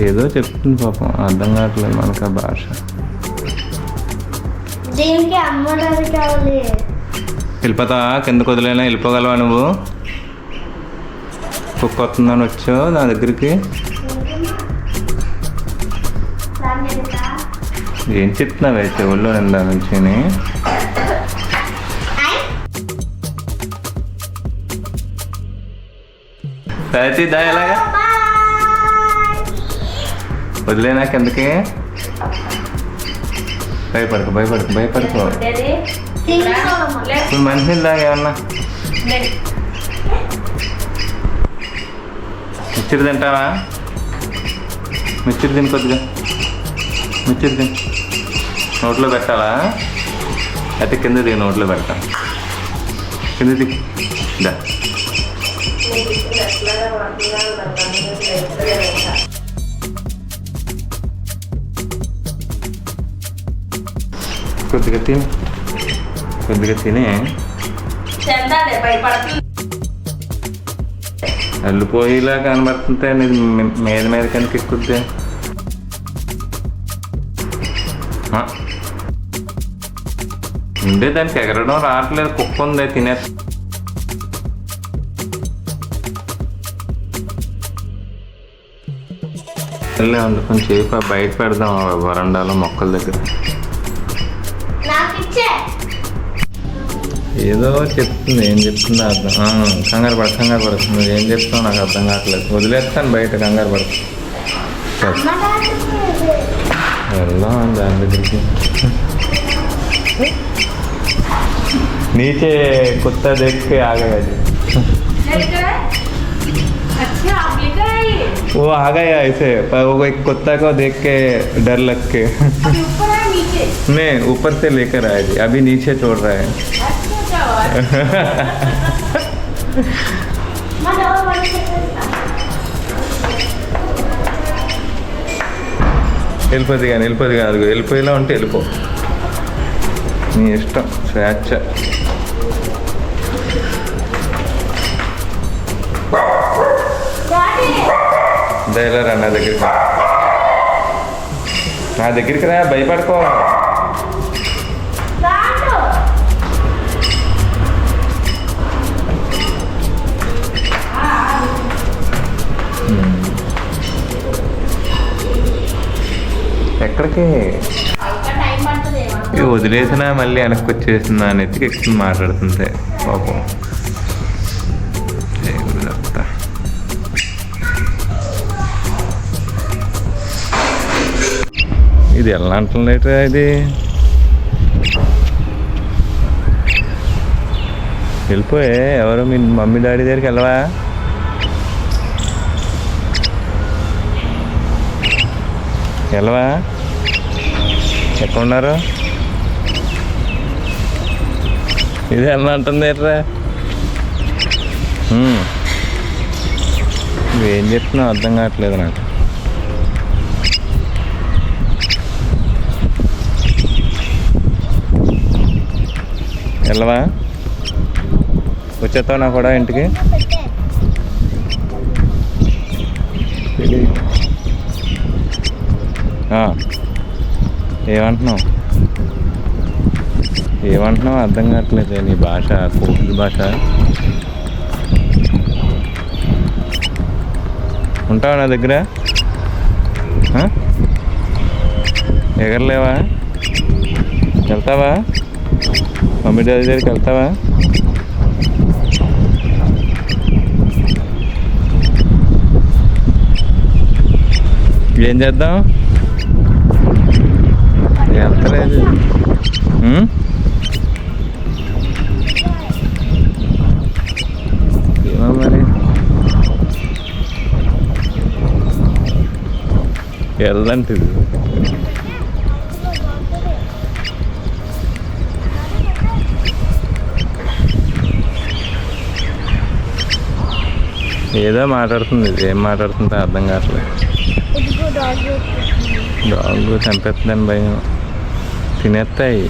ఏదో చెప్తుంది పాపం, అర్థం కావట్లేదు మనకు ఆ భాష. దీనికి అమ్మడానికి కావాలి. వెళ్ళిపోతావా? కిందకు వదిలేనా? వెళ్ళిపోగలవా నువ్వు? కుక్క వస్తుందని వచ్చావు నా దగ్గరికి. ఏం చెప్తున్నావే చెవుల్లో నిండా నుంచి? దా ఎలాగా వదిలేనా కిందకి? భయపడకు భయపడకు భయపడకు. ఇప్పుడు మంచిది దాకా ఏమన్నా మిక్చర్ తింటావా? మిక్చర్ తిని కొద్దిగా, మిక్చర్ తిని. నోట్లో పెట్టాలా? అయితే కింద దిగి నోట్లో పెడతా. కింద దిగి దా. కొద్దిగా తిని, కొద్దిగా తిని. అల్లిపోయేలా కనబడుతుంటే మీద మీద కనుక ఎక్కుద్ది. ఉండే దానికి ఎగరడం రావట్లేదు. కుక్క ఉంది తినే. ఉంది కొంచెం సేపు బయట పెడదాం వరండాలో మొక్కల దగ్గర. ఏదో చెప్తుంది, ఏం చెప్తుందో అర్థం. కంగారు పడుతుంది. ఏం చెప్తావు నాకు అర్థం కావట్లేదు. వదిలేస్తాను బయట, కంగారు పడుతుంది. వెళ్దాం దాని దగ్గరికి. नीचे कुत्ता देख के आ गया जी। अच्छा आप लेकर आए? वो आ गया ऐसे, पर वो एक कुत्ता को देख के डर लग के अभी ऊपर है नीचे? नहीं, ऊपर से लेकर आया जी, अभी नीचे छोड़ रहा है। వెళ్ళిపోదిగా అది వెళ్ళిపోయేలా ఉంటే వెళ్ళిపో, నీ ఇష్టం, స్వేచ్ఛ. దయలరా నా దగ్గరికి రా, భయపడుకో. ఎక్కడికి వదిలేసినా మళ్ళీ వెనక్కి వచ్చేసింది, నా నెత్తికి ఎక్కువ మాట్లాడుతుంది పాపం. ఇది ఎలా అంటున్నట్టు? ఇది వెళ్ళిపోయే. ఎవరు మీ మమ్మీ డాడీ దగ్గరికి వెళ్ళవా? వెళ్ళవా? ఎక్కడున్నారు? ఇది ఎలా అంటుంది ఎట్రా? నువ్వేం చెప్తున్నావు అర్థం కావట్లేదు నాకు. వెళ్ళవా? వచ్చేస్తావు నా కూడా ఇంటికి? ఏమంటున్నావు అర్థం కావట్లేదు. నీ భాష కోకిల భాష. ఉంటావా నా దగ్గర? ఎగరలేవా? వెళ్తావా? మమ్మీ డాడీ దగ్గరికి వెళ్తావా? ఏం చేద్దాం? వెళ్తలేదు. ఏమో మరి, వెళ్ళంటిది. ఏదో మాట్లాడుతుంది, ఏం మాట్లాడుతుందో అర్థం కావట్లేదు. డాగ్ చంపేస్తుందని భయం. తినేస్తాయి.